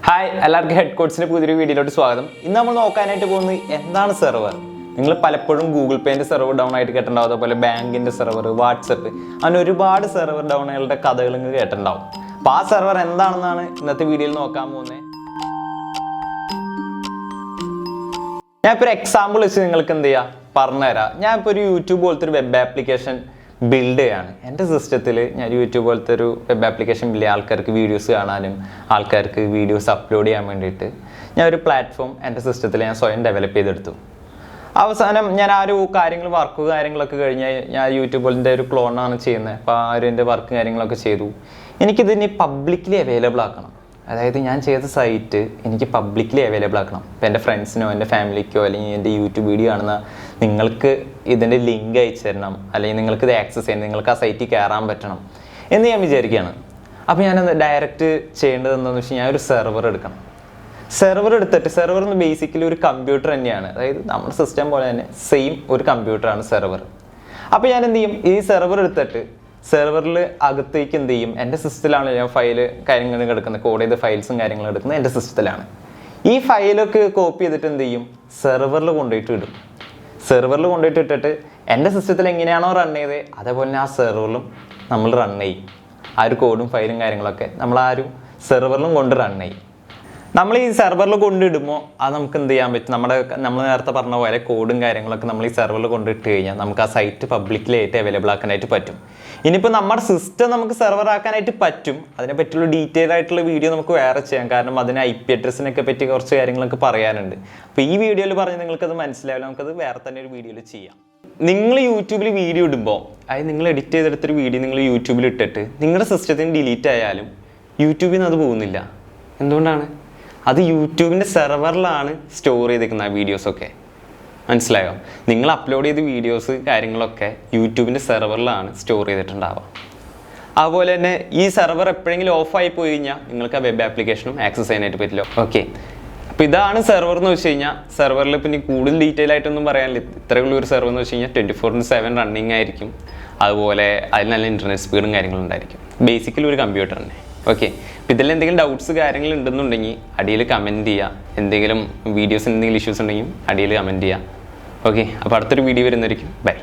Hi എല്ലാവർക്കും head കോഡ്സിൻ്റെ പുതിയൊരു വീഡിയോയിലോട്ട് സ്വാഗതം. ഇന്ന് നമ്മൾ നോക്കാനായിട്ട് പോകുന്നത് എന്താണ് സെർവർ. നിങ്ങൾ പലപ്പോഴും ഗൂഗിൾ പേൻ്റെ സെർവർ ഡൗൺ ആയിട്ട് കേട്ടിട്ടുണ്ടാവും, അതുപോലെ ബാങ്കിൻ്റെ സെർവർ, വാട്സപ്പ്, അങ്ങനെ ഒരുപാട് സെർവർ ഡൗണുകളുടെ കഥകൾ നിങ്ങൾ കേട്ടിട്ടുണ്ടാവും. അപ്പോൾ ആ സെർവർ എന്താണെന്നാണ് ഇന്നത്തെ വീഡിയോയിൽ നോക്കാൻ പോകുന്നത്. ഞാനിപ്പോൾ ഒരു എക്സാമ്പിൾ വെച്ച് നിങ്ങൾക്ക് എന്ത് ചെയ്യുക പറഞ്ഞുതരാം. ഞാനിപ്പോൾ ഒരു യൂട്യൂബ് പോലത്തെ ഒരു വെബ് ആപ്ലിക്കേഷൻ ബിൽഡ് ചെയ്യാണ്. എൻ്റെ സിസ്റ്റത്തിൽ ഞാൻ യൂട്യൂബ് പോലത്തെ ഒരു വെബ് ആപ്ലിക്കേഷൻ ബിൽഡ് ചെയ്യാൻ ആൾക്കാർക്ക് വീഡിയോസ് കാണാനും ആൾക്കാർക്ക് വീഡിയോസ് അപ്ലോഡ് ചെയ്യാൻ വേണ്ടിയിട്ട് ഞാൻ ഒരു പ്ലാറ്റ്ഫോം എൻ്റെ സിസ്റ്റത്തിൽ ഞാൻ സ്വയം ഡെവലപ്പ് ചെയ്തെടുത്തു. അവസാനം ഞാൻ ആ ഒരു കാര്യങ്ങളൊക്കെ കഴിഞ്ഞ് ഞാൻ യൂട്യൂബിൻ്റെ ഒരു ക്ലോണാണ് ചെയ്യുന്നത്. അപ്പോൾ ആ ഒരു എൻ്റെ വർക്ക് കാര്യങ്ങളൊക്കെ ചെയ്തു. എനിക്കിതിന് പബ്ലിക്കലി അവൈലബിൾ ആക്കണം. അതായത് ഞാൻ ചെയ്ത സൈറ്റ് എനിക്ക് പബ്ലിക്കലി അവൈലബിൾ ആക്കണം. ഇപ്പോൾ എൻ്റെ ഫ്രണ്ട്സിനോ എൻ്റെ ഫാമിലിക്കോ അല്ലെങ്കിൽ എൻ്റെ യൂട്യൂബ് വീഡിയോ കാണുന്ന നിങ്ങൾക്ക് ഇതിൻ്റെ ലിങ്ക് അയച്ചു തരണം, അല്ലെങ്കിൽ നിങ്ങൾക്ക് ഇത് ആക്സസ് ചെയ്യണം, നിങ്ങൾക്ക് ആ സൈറ്റിൽ കയറാൻ പറ്റണം എന്ന് ഞാൻ വിചാരിക്കുകയാണ്. അപ്പോൾ ഞാനത് ഡയറക്റ്റ് ചെയ്യേണ്ടത് എന്താണെന്ന് വെച്ച് കഴിഞ്ഞാൽ ഒരു സെർവർ എടുക്കണം. സെർവർ എടുത്തിട്ട് സെർവർ എന്ന് ബേസിക്കലി ഒരു കമ്പ്യൂട്ടർ തന്നെയാണ്. അതായത് നമ്മുടെ സിസ്റ്റം പോലെ തന്നെ സെയിം ഒരു കമ്പ്യൂട്ടറാണ് സെർവർ. അപ്പോൾ ഞാൻ എന്ത് ചെയ്യും, ഈ സെർവർ എടുത്തിട്ട് സെർവറിൽ അകത്തേക്ക് എന്ത് ചെയ്യും, എൻ്റെ സിസ്റ്റത്തിലാണ് ഞാൻ ഫയൽ കാര്യങ്ങൾ കിടക്കുന്നത്, കോഡ് ചെയ്ത ഫയൽസും കാര്യങ്ങളും എടുക്കുന്നത് എൻ്റെ സിസ്റ്റത്തിലാണ്. ഈ ഫയലൊക്കെ കോപ്പി ചെയ്തിട്ട് എന്ത് ചെയ്യും, സെർവറിൽ കൊണ്ടുപോയിട്ട് ഇടും. സെർവറിൽ കൊണ്ടുപോയിട്ട് ഇട്ടിട്ട് എൻ്റെ സിസ്റ്റത്തിൽ എങ്ങനെയാണോ റൺ ചെയ്തത് അതേപോലെ തന്നെ ആ സെർവറിലും നമ്മൾ റൺ ചെയ്യും. ആ ഒരു കോഡും ഫയലും കാര്യങ്ങളൊക്കെ നമ്മൾ ആ ഒരു സെർവറിലും കൊണ്ട് റൺ ചെയ്യും. നമ്മൾ ഈ സെർവറിൽ കൊണ്ടിടുമ്പോൾ അത് നമുക്ക് എന്ത് ചെയ്യാൻ പറ്റും, നമ്മൾ നേരത്തെ പറഞ്ഞ പോലെ കോഡും കാര്യങ്ങളൊക്കെ നമ്മൾ ഈ സെർവറിൽ കൊണ്ടിട്ട് കഴിഞ്ഞാൽ നമുക്ക് ആ സൈറ്റ് പബ്ലിക്കലി ആയിട്ട് അവൈലബിൾ ആക്കാനായിട്ട് പറ്റും. ഇനിയിപ്പോൾ നമ്മുടെ സിസ്റ്റം നമുക്ക് സെർവർ ആക്കാനായിട്ട് പറ്റും. അതിനെ പറ്റിയുള്ള ഡീറ്റെയിൽ ആയിട്ടുള്ള വീഡിയോ നമുക്ക് വേറെ ചെയ്യാം. കാരണം അതിന് IP അഡ്രസ്സിനൊക്കെ പറ്റി കുറച്ച് കാര്യങ്ങളൊക്കെ പറയാനുണ്ട്. അപ്പോൾ ഈ വീഡിയോയിൽ പറഞ്ഞ് നിങ്ങൾക്കത് മനസ്സിലാവില്ല, നമുക്കത് വേറെ തന്നെ ഒരു വീഡിയോയിൽ ചെയ്യാം. നിങ്ങൾ യൂട്യൂബിൽ വീഡിയോ ഇടുമ്പോൾ, അതായത് നിങ്ങൾ എഡിറ്റ് ചെയ്തെടുത്തൊരു വീഡിയോ നിങ്ങൾ യൂട്യൂബിൽ ഇട്ടിട്ട് നിങ്ങളുടെ സിസ്റ്റത്തിന് ഡിലീറ്റ് ആയാലും യൂട്യൂബിൽ നിന്ന് അത് പോകുന്നില്ല. എന്തുകൊണ്ടാണ്? അത് യൂട്യൂബിൻ്റെ സെർവറിലാണ് സ്റ്റോർ ചെയ്തിരിക്കുന്നത് ആ വീഡിയോസൊക്കെ. മനസ്സിലായോ? നിങ്ങൾ അപ്ലോഡ് ചെയ്ത വീഡിയോസ് കാര്യങ്ങളൊക്കെ യൂട്യൂബിൻ്റെ സെർവറിലാണ് സ്റ്റോർ ചെയ്തിട്ടുണ്ടാവുക. അതുപോലെ തന്നെ ഈ സെർവർ എപ്പോഴെങ്കിലും ഓഫായി പോയി കഴിഞ്ഞാൽ നിങ്ങൾക്ക് ആ വെബ് ആപ്ലിക്കേഷനും ആക്സസ് ചെയ്യാനായിട്ട് പറ്റില്ല. ഓക്കെ, അപ്പോൾ ഇതാണ് സെർവർ എന്ന് വെച്ച് കഴിഞ്ഞാൽ. സെർവറിൽ പിന്നെ കൂടുതൽ ഡീറ്റെയിൽ ആയിട്ടൊന്നും പറയാനില്ല. ഇത്രയുള്ള ഒരു സെർവർ എന്ന് വെച്ച് കഴിഞ്ഞാൽ 24/7 റണ്ണിങ് ആയിരിക്കും. അതുപോലെ അതിൽ നല്ല ഇൻ്റർനെറ്റ് സ്പീഡും കാര്യങ്ങളും ഉണ്ടായിരിക്കും. ബേസിക്കലി ഒരു കമ്പ്യൂട്ടർ തന്നെ. ഓക്കെ, അപ്പോൾ ഇതിൽ എന്തെങ്കിലും ഡൗട്ട്സ് കാര്യങ്ങൾ ഉണ്ടെന്നുണ്ടെങ്കിൽ അടിയിൽ കമൻറ്റ് ചെയ്യുക. എന്തെങ്കിലും വീഡിയോസിന് എന്തെങ്കിലും ഇഷ്യൂസ് ഉണ്ടെങ്കിൽ അടിയിൽ കമൻറ്റ് ചെയ്യുക. ഓക്കെ, അപ്പോൾ അടുത്തൊരു വീഡിയോ വരുന്നതായിരിക്കും. ബൈ.